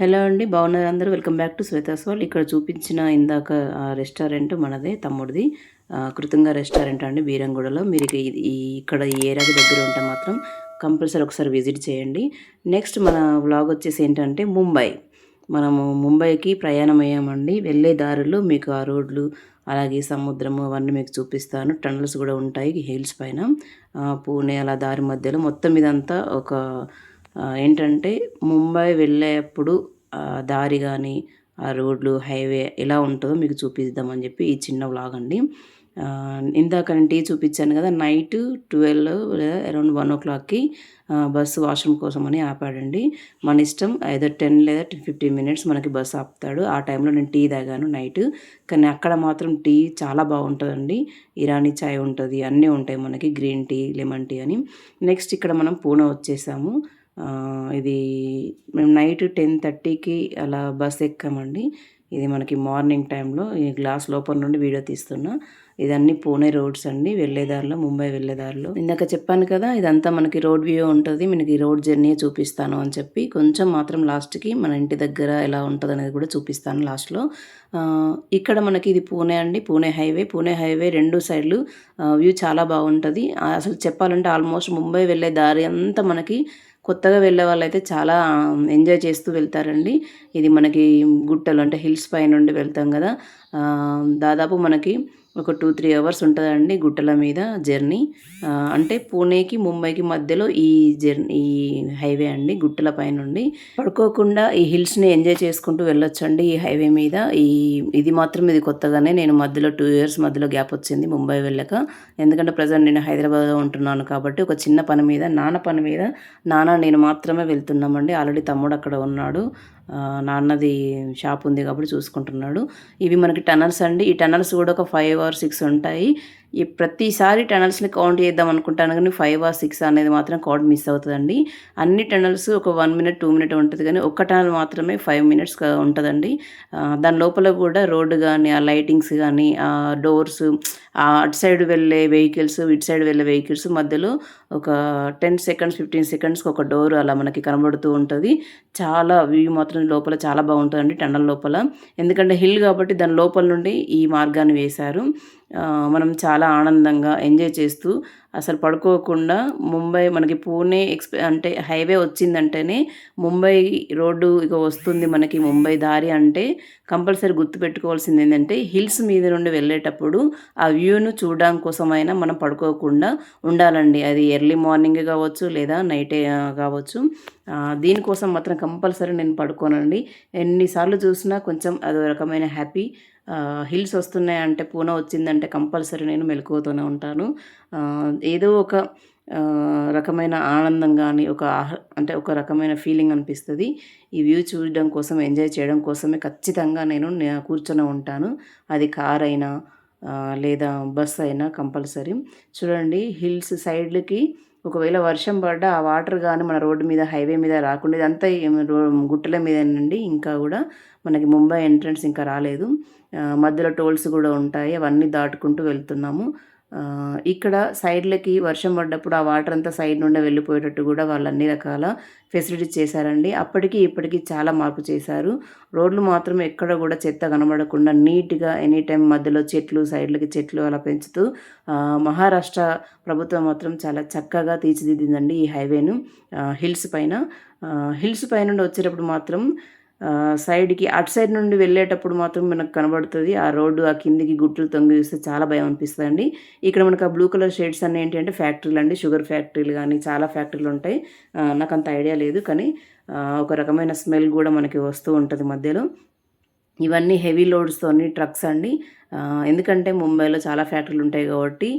Hello అండి. బాగున్నారు అందరూ. Welcome back to Shweta's world. ఇక్కడ చూపించిన ఇందాక రెస్టారెంట్ మనదే, తమ్ముడిది. కృతంగా రెస్టారెంట్ అండి, బీరంగూడలో. మీరు ఇక్కడ ఈ ఏరియాకి దగ్గర ఉంటే మాత్రం కంపల్సరీ ఒకసారి విజిట్ చేయండి. నెక్స్ట్ మన వ్లాగ్ వచ్చేసి ఏంటంటే ముంబై. మనము ముంబైకి ప్రయాణం అయ్యామండి. వెళ్ళే దారిలో మీకు ఆ రోడ్లు, అలాగే సముద్రము అవన్నీ మీకు చూపిస్తాను. టనల్స్ కూడా ఉంటాయి హిల్స్ పైన. పూణే అలా దారి మధ్యలో మొత్తం ఇదంతా ఒక ఏంటంటే ముంబై వెళ్ళేప్పుడు దారి కానీ, ఆ రోడ్లు, హైవే ఎలా ఉంటుందో మీకు చూపిద్దామని చెప్పి ఈ చిన్న వ్లాగ్ అండి. ఇందాక నేను టీ చూపించాను కదా, నైట్ 12 లేదా అరౌండ్ 1 o'clockకి బస్సు వాష్రూమ్ కోసం అని ఆపాడండి. మన ఇష్టం, ఐదర్ 10 లేదా 15 minutes మనకి బస్సు ఆపుతాడు. ఆ టైంలో నేను టీ తాగాను నైట్. కానీ అక్కడ మాత్రం టీ చాలా బాగుంటుందండి. ఇరానీ చాయ్ ఉంటుంది, అన్నీ ఉంటాయి మనకి, గ్రీన్ టీ, లెమన్ టీ అని. నెక్స్ట్ ఇక్కడ మనం పూణే వచ్చేసాము. ఇది మేము నైట్ 10:30కి అలా బస్ ఎక్కామండి. ఇది మనకి మార్నింగ్ టైంలో. ఈ గ్లాస్ లోపల నుండి వీడియో తీస్తున్నా. ఇదన్నీ పూణే రోడ్స్ అండి, వెళ్ళేదారిలో, ముంబై వెళ్ళేదారిలో. ఇందాక చెప్పాను కదా, ఇదంతా మనకి రోడ్ వ్యూ ఉంటుంది. మనకి రోడ్ జర్నీ చూపిస్తాను అని చెప్పి కొంచెం మాత్రం లాస్ట్కి మన ఇంటి దగ్గర ఎలా ఉంటుంది అనేది కూడా చూపిస్తాను లాస్ట్లో. ఇక్కడ మనకి ఇది పూణే అండి, పూణే హైవే. పూణే హైవే రెండు సైడ్లు వ్యూ చాలా బాగుంటుంది. అసలు చెప్పాలంటే ఆల్మోస్ట్ ముంబై వెళ్ళే దారి అంతా మనకి కొత్తగా వెళ్ళే వాళ్ళైతే చాలా ఎంజాయ్ చేస్తూ వెళ్తారండి. ఇది మనకి గుట్టలు అంటే హిల్స్ పై నుండి వెళ్తాం కదా, దాదాపు మనకి ఒక 2-3 hours ఉంటుందండి గుట్టల మీద జర్నీ. అంటే పూణేకి ముంబైకి మధ్యలో ఈ హైవే అండి, గుట్టల పై నుండి. పడుకోకుండా ఈ హిల్స్ని ఎంజాయ్ చేసుకుంటూ వెళ్ళొచ్చండి ఈ హైవే మీద. ఇది మాత్రం ఇది కొత్తగానే, నేను మధ్యలో 2 years మధ్యలో గ్యాప్ వచ్చింది ముంబై వెళ్ళక. ఎందుకంటే ప్రజెంట్ నేను హైదరాబాద్లో ఉంటున్నాను కాబట్టి ఒక చిన్న పని మీద, నాన్న నేను మాత్రమే వెళ్తున్నామండి. ఆల్రెడీ తమ్ముడు అక్కడ ఉన్నాడు. నాన్నది షాప్ ఉంది కాబట్టి చూసుకుంటున్నాడు. ఇవి మనకి టనల్స్ అండి. ఈ టనల్స్ కూడా ఒక 5 or 6 ఉంటాయి. ఈ ప్రతిసారి టనల్స్ని కౌంట్ చేద్దాం అనుకుంటాను కానీ 5 or 6 అనేది మాత్రం కౌంట్ మిస్ అవుతుందండి. అన్ని టనల్స్ ఒక 1 minute 2 minute ఉంటుంది, కానీ ఒక్క టనల్ మాత్రమే 5 minutes ఉంటుందండి. దాని లోపల కూడా రోడ్డు కానీ, ఆ లైటింగ్స్ కానీ, ఆ డోర్స్, అటు సైడ్ వెళ్ళే వెహికల్స్, ఇటు సైడ్ వెళ్ళే వెహికల్స్ మధ్యలో ఒక 10 seconds 15 secondsకి ఒక డోర్ అలా మనకి కనబడుతూ ఉంటుంది. చాలా వ్యూ మాత్రం లోపల చాలా బాగుంటుందండి టన్నల్ లోపల. ఎందుకంటే హిల్ కాబట్టి దాని లోపల నుండి ఈ మార్గాన్ని వేశారు. మనం చాలా ఆనందంగా ఎంజాయ్ చేస్తూ అసలు పడుకోకుండా ముంబై మనకి పూణే అంటే హైవే వచ్చిందంటేనే ముంబై రోడ్డు ఇక వస్తుంది మనకి. ముంబై దారి అంటే కంపల్సరీ గుర్తుపెట్టుకోవాల్సింది ఏంటంటే హిల్స్ మీద నుండి వెళ్ళేటప్పుడు ఆ వ్యూను చూడడం కోసమైనా మనం పడుకోకుండా ఉండాలండి. అది ఎర్లీ మార్నింగ్ కావచ్చు లేదా నైటే కావచ్చు. దీనికోసం మాత్రం కంపల్సరీ నేను పడుకోనండి. ఎన్నిసార్లు చూసినా కొంచెం అదో రకమైన హ్యాపీ. హిల్స్ వస్తున్నాయంటే, పూణే వచ్చిందంటే కంపల్సరీ నేను మెలకువతోనే ఉంటాను. ఏదో ఒక రకమైన ఆనందం కానీ, అంటే ఒక రకమైన ఫీలింగ్ అనిపిస్తుంది. ఈ వ్యూ చూడడం కోసం, ఎంజాయ్ చేయడం కోసమే ఖచ్చితంగా నేను కూర్చొని ఉంటాను. అది కార్ అయినా లేదా బస్ అయినా కంపల్సరీ. చూడండి, హిల్స్ సైడ్లకి ఒకవేళ వర్షం పడ్డా ఆ వాటర్ కానీ మన రోడ్డు మీద, హైవే మీద రాకుండా, ఇదంతా గుట్టల మీదేనండి. ఇంకా కూడా మనకి ముంబై ఎంట్రన్స్ ఇంకా రాలేదు. మధ్యలో టోల్స్ కూడా ఉంటాయి, అవన్నీ దాటుకుంటూ వెళ్తున్నాము. ఇక్కడ సైడ్లకి వర్షం పడ్డప్పుడు ఆ వాటర్ అంతా సైడ్ నుండి వెళ్ళిపోయేటట్టు కూడా వాళ్ళు అన్ని రకాల ఫెసిలిటీస్ చేశారండి. అప్పటికి ఇప్పటికీ చాలా మార్పు చేశారు. రోడ్లు మాత్రం ఎక్కడ కూడా చెత్త కనబడకుండా నీట్గా ఎనీ టైం మధ్యలో చెట్లు, సైడ్లకి చెట్లు అలా పెంచుతూ మహారాష్ట్ర ప్రభుత్వం మాత్రం చాలా చక్కగా తీర్చిదిద్దిందండి ఈ హైవేను. హిల్స్ పై నుండి వచ్చేటప్పుడు మాత్రం సైడ్కి అటు సైడ్ నుండి వెళ్ళేటప్పుడు మాత్రం మనకు కనబడుతుంది ఆ రోడ్డు. ఆ కిందికి గుట్లు తొంగి చూస్తే చాలా భయం అనిపిస్తుంది అండి. ఇక్కడ మనకు ఆ బ్లూ కలర్ షేడ్స్ అన్నీ ఏంటంటే ఫ్యాక్టరీలు అండి, షుగర్ ఫ్యాక్టరీలు కానీ చాలా ఫ్యాక్టరీలు ఉంటాయి. నాకు అంత ఐడియా లేదు, కానీ ఒక రకమైన స్మెల్ కూడా మనకి వస్తూ ఉంటుంది మధ్యలో. ఇవన్నీ హెవీ లోడ్స్తోని ట్రక్స్ అండి. ఎందుకంటే ముంబైలో చాలా ఫ్యాక్టరీలు ఉంటాయి కాబట్టి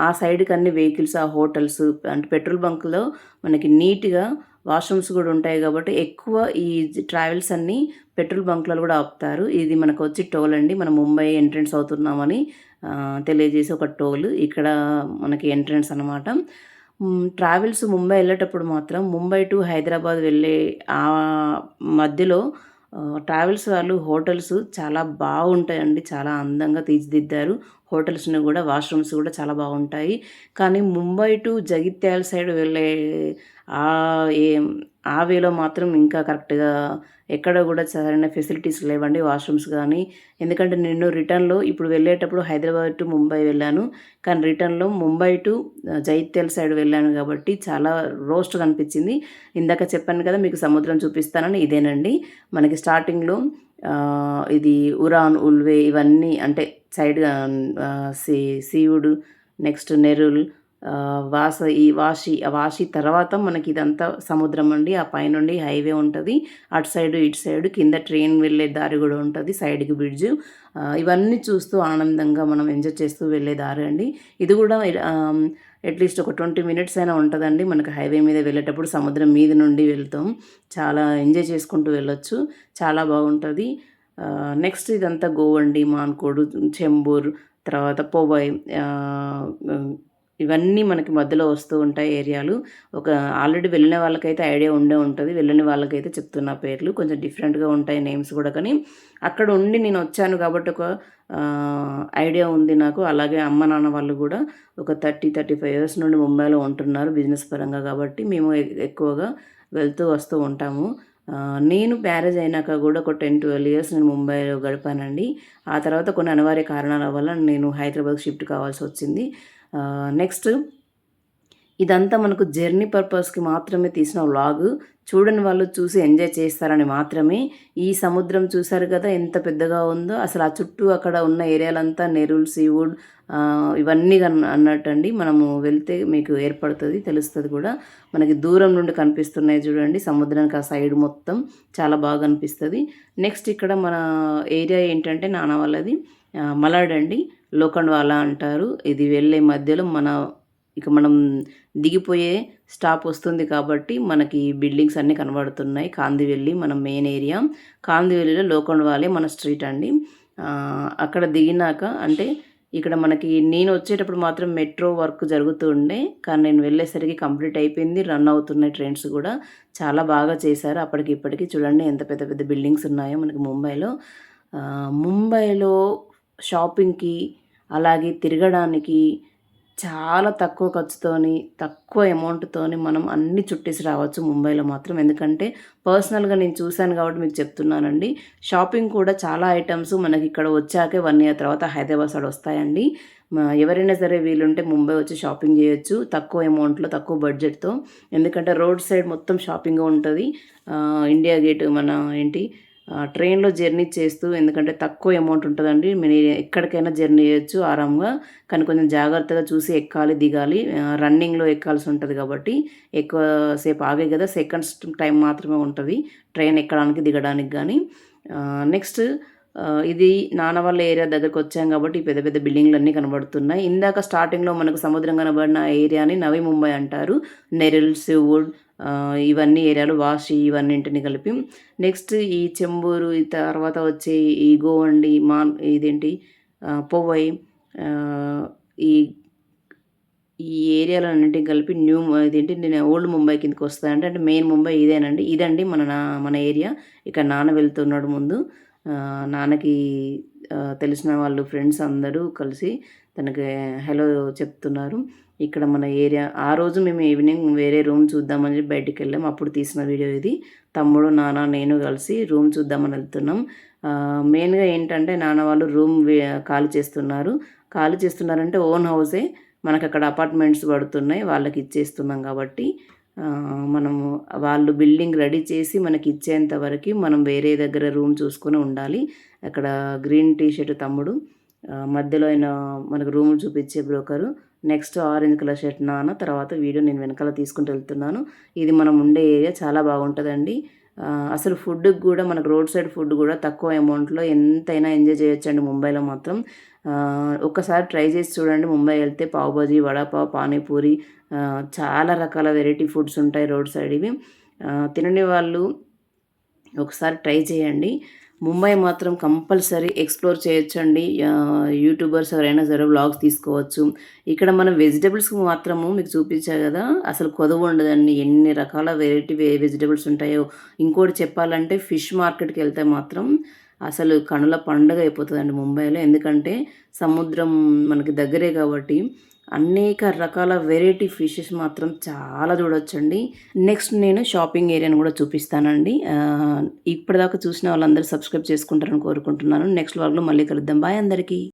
ఆ సైడ్కి అన్ని వెహికల్స్, ఆ హోటల్స్ అంటే పెట్రోల్ బంక్లో మనకి నీట్గా వాష్రూమ్స్ కూడా ఉంటాయి కాబట్టి ఎక్కువ ఈ ట్రావెల్స్ అన్నీ పెట్రోల్ బంక్లలో కూడా ఆపుతారు. ఇది మనకు వచ్చి టోల్ అండి. మనం ముంబై ఎంట్రెన్స్ అవుతున్నామని తెలియజేసి ఒక టోల్ ఇక్కడ మనకి ఎంట్రెన్స్ అనమాట. ట్రావెల్స్ ముంబై వెళ్ళేటప్పుడు మాత్రం ముంబై టు హైదరాబాద్ వెళ్ళే ఆ మధ్యలో ట్రావెల్స్ వాళ్ళు హోటల్స్ చాలా బాగుంటాయండి. చాలా అందంగా తీర్చిదిద్దారు హోటల్స్ని కూడా, వాష్రూమ్స్ కూడా చాలా బాగుంటాయి. కానీ ముంబై టు జగిత్యాల సైడ్ వెళ్ళే ఆ వేలో మాత్రం ఇంకా కరెక్ట్‌గా ఎక్కడ కూడా సరైన ఫెసిలిటీస్ లేవండి వాష్‌రూమ్స్ గానీ. ఎందుకంటే నేను రిటర్న్‌లో ఇప్పుడు వెళ్ళేటప్పుడు హైదరాబాద్ టు ముంబై వెళ్ళాను. కానీ రిటర్న్‌లో ముంబై టు జైత్యాల సైడ్ వెళ్ళాను కాబట్టి చాలా రోస్ట్‌గా అనిపించింది. ఇందాక చెప్పాను కదా మీకు సముద్రం చూపిస్తానని, ఇదేనండి. మనకి స్టార్టింగ్‌లో ఇది ఉరాన్, ఉల్వే ఇవన్నీ అంటే సైడ్‌గా శివుడు, నెక్స్ట్ నెరుల్, వాషి తర్వాత మనకి ఇదంతా సముద్రం అండి. ఆ పైనుండి హైవే ఉంటది. అటు సైడు, ఇటు సైడు కింద ట్రైన్ వెళ్ళే దారి గూడా ఉంటది. సైడ్‌కి బ్రిడ్జు. ఇవన్నీ చూస్తూ ఆనందంగా మనం ఎంజాయ్ చేస్తూ వెళ్ళే దారి అండి. ఇది గూడా అట్‌లీస్ట్ ఒక 20 మినిట్స్ అయినా ఉంటదండి. మనకు హైవే మీద వెళ్ళేటప్పుడు సముద్రం మీద నుండి వెళ్తాం. చాలా ఎంజాయ్ చేసుకుంటూ వెళ్ళొచ్చు. చాలా బాగుంటది. నెక్స్ట్ ఇదంతా గోవండి, మాన్కోడు, చెంబూర్, తర్వాత పొవై, హ్మ్, ఇవన్నీ మనకి మధ్యలో వస్తూ ఉంటాయి ఏరియాలు. ఒక ఆల్రెడీ వెళ్ళిన వాళ్ళకైతే ఐడియా ఉండే ఉంటది. వెళ్ళని వాళ్ళకైతే చెప్తున్నా పేర్లు. కొంచెం డిఫరెంట్‌గా ఉంటాయి నేమ్స్ గూడా కానీ, అక్కడ ఉండి నేనొచ్చాను కాబట్టి ఒక ఐడియా ఉంది నాకు. అలాగే అమ్మ, నాన్న వాళ్ళు గూడా ఒక 35 ఇయర్స్ నుండి ముంబైలో ఉంటున్నారు బిజినెస్ పరంగా కాబట్టి, మేము ఎక్కువగా వెళ్తూ వస్తూ ఉంటాము. నేను మ్యారేజ్ అయినాక గూడా ఒక 10, 12 ఇయర్స్ నేను ముంబైలో గడిపానండి. ఆ తర్వాత కొన్ని అనివార్య కారణాల వల్ల నేను హైదరాబాద్‌కి షిఫ్ట్ కావాల్సొచ్చింది. నెక్స్ట్ ఇదంతా మనకు జర్నీ పర్పస్‌కి మాత్రమే తీసిన వ్లాగు. చూడని వాళ్ళు చూసి ఎంజాయ్ చేస్తారని మాత్రమే. ఈ సముద్రం చూసారు కదా ఎంత పెద్దగా ఉందో. అసలు ఆ చుట్టూ అక్కడ ఉన్న ఏరియాలంతా నెరూల్, సీవుడ్ ఇవన్నీ అన్నట్టండి. మనము వెళ్తే మీకు ఏర్పడుతది, తెలుస్తది కూడా. మనకి దూరం నుండి కనిపిస్తున్నాయి చూడండి సముద్రానికి ఆ సైడ్ మొత్తం చాలా బాగా అనిపిస్తది. నెక్స్ట్ ఇక్కడ మన ఏరియా ఏంటంటే నాన్న వాళ్ళది మలాడ్ అండి. లోఖండ్వాలా అంటారు. ఇది వెళ్ళే మధ్యలో మనం దిగిపోయే స్టాప్ వస్తుంది కాబట్టి మనకి బిల్డింగ్స్ అన్నీ కనబడుతున్నాయి. కాందివెల్లి మన మెయిన్ ఏరియా. కాందివెల్లిలో లోఖండ్వాలే మన స్ట్రీట్ అండి. అక్కడ దిగినాక అంటే ఇక్కడ మనకి నేను వచ్చేటప్పుడు మాత్రం మెట్రో వర్క్ జరుగుతూ ఉండే. కానీ నేను వెళ్ళేసరికి కంప్లీట్ అయిపోయింది. రన్ అవుతున్నాయి ట్రైన్స్ కూడా. చాలా బాగా చేశారు. అప్పటికి ఇప్పటికి చూడండి ఎంత పెద్ద పెద్ద బిల్డింగ్స్ ఉన్నాయో మనకి ముంబైలో. ముంబైలో షాపింగ్‌కి అలాగే తిరగడానికి చాలా తక్కువ ఖర్చుతోని, తక్కువ అమౌంట్‌తోని మనం అన్నీ చుట్టేసి రావచ్చు ముంబైలో మాత్రం. ఎందుకంటే పర్సనల్‌గా నేను చూశాను కాబట్టి మీకు చెప్తున్నానండి. షాపింగ్ కూడా చాలా ఐటెమ్స్ మనకిక్కడ వచ్చాకే 1 ఇయర్ తర్వాత హైదరాబాద్ సైడ్ వస్తాయండి. ఎవరైనా సరే వీలుంటే ముంబై వచ్చి షాపింగ్ చేయొచ్చు. తక్కువ అమౌంట్‌లో, తక్కువ బడ్జెట్‌తో. ఎందుకంటే రోడ్ సైడ్ మొత్తం షాపింగే ఉంటది. ఇండియా గేట్ మన ఏంటి ట్రైన్‌లో జర్నీ చేస్తూ ఎందుకంటే తక్కువ అమౌంట్ ఉంటదండి. మీరు ఎక్కడికైనా జర్నీ చేయొచ్చు ఆరాంగా. కానీ కొంచెం జాగ్రత్తగా చూసి ఎక్కాలి, దిగాలి. రన్నింగ్‌లో ఎక్కాల్సి ఉంటది కాబట్టి ఎక్కువ సేపు ఆగే కదా! సెకండ్స్ టైం మాత్రమే ఉంటది. ట్రైన్ ఎక్కడానికి, దిగడానికి గానీ. నెక్స్ట్ ఇది నాన్న వాళ్ళ ఏరియా దగ్గరకొచ్చాం కాబట్టి పెద్ద పెద్ద బిల్డింగ్‌లన్నీ కనబడుతున్నాయి. ఇందాక స్టార్టింగ్‌లో మనకు సముద్రం కనబడిన ఏరియాని నవీ ముంబై అంటారు. నెరిల్, సివుడ్ ఇవన్నీ ఏరియాలు ఇవన్నింటిని కలిపి. నెక్స్ట్ ఈ చెంబూరు, ఈ తర్వాత వచ్చే ఈ గోవండి, ఇదేంటి పొవై, ఈ ఈ ఏరియాలన్నిటిని కలిపి ఇదేంటి నేను ఓల్డ్ ముంబై కిందకొస్తాయండి. అంటే మెయిన్ ముంబై ఇదేనండి. ఇదండి మన ఏరియా. ఇక్కడ నాన్న వెళ్తున్నాడు ముందు. నాన్నకి తెలిసిన వాళ్ళు ఫ్రెండ్స్ అందరూ కలిసి తనకి హలో చెప్తున్నారు. ఇక్కడ మన ఏరియా. ఆ రోజు మేము ఈవినింగ్ వేరే రూమ్ చూద్దామని చెప్పి బయటికెళ్ళాం. అప్పుడు తీసిన వీడియో ఇది. తమ్ముడు, నాన్న, నేను కలిసి రూమ్ చూద్దామని వెళ్తున్నాం. మెయిన్‌గా ఏంటంటే నాన్న వాళ్ళు రూమ్ ఖాళీ చేస్తున్నారు. ఖాళీ చేస్తున్నారంటే ఓన్ హౌసే. మనకక్కడ అపార్ట్మెంట్స్ పడుతున్నాయి. వాళ్ళకిచ్చేస్తున్నాం కాబట్టి మనము వాళ్ళు బిల్డింగ్ రెడీ చేసి మనకిచ్చేంత వరకి మనం వేరే దగ్గర రూమ్ చూసుకొని ఉండాలి. అక్కడ గ్రీన్ టీ షర్ట్ తమ్ముడు, మధ్యలో ఆయన మనకు రూములు చూపించే broker. Next orange colour shirt నాన్న. తర్వాత వీడియో నేను వెనకాల తీసుకుంటూ వెళ్తున్నాను. ఇది మనం ఉండే ఏరియా చాలా బాగుంటదండి. అసలు ఫుడ్‌కి గూడా మనకు రోడ్ సైడ్ ఫుడ్ గూడా తక్కువ అమౌంట్‌లో ఎంతైనా ఎంజాయ్ చేయొచ్చండి ముంబైలో మాత్రం. ఒక్కసారి ట్రై చేసి చూడండి ముంబై వెళ్తే పావ్ బాజీ, వడాపావ్, పానీపూరి చాలా రకాల వెరైటీ ఫుడ్స్ ఉంటాయి రోడ్ సైడ్ ఇవి. తినని వాళ్ళు ఒకసారి ట్రై చేయండి. ముంబై మాత్రం కంపల్సరీ ఎక్స్‌ప్లోర్ చేయొచ్చండి. యూట్యూబర్స్ ఎవరైనా సరే వ్లాగ్స్ తీసుకోవచ్చు. ఇక్కడ మనం వెజిటబుల్స్‌కి మాత్రము మీకు చూపించా గదా! అసలు కొదువుండదండి. ఎన్ని రకాల వెరైటీ వెజిటబుల్స్ ఉంటాయో. ఇంకోటి చెప్పాలంటే ఫిష్ మార్కెట్‌కెళ్తే మాత్రం అసలు కనుల పండుగ అయిపోతదండి ముంబైలో. ఎందుకంటే సముద్రం మనకి దగ్గరే కాబట్టి అనేక రకాల వెరైటీ ఫిషెస్ మాత్రం చాలా చూడొచ్చండి. నెక్స్ట్ నేను షాపింగ్ ఏరియాని కూడా చూపిస్తానండి. ఇప్పటిదాకా చూసిన వాళ్ళందరూ సబ్స్క్రైబ్ చేసుకుంటారని కోరుకుంటున్నాను. నెక్స్ట్ వ్లాగ్‌లో మళ్ళీ కలుద్దాం. బాయ్ అందరికీ.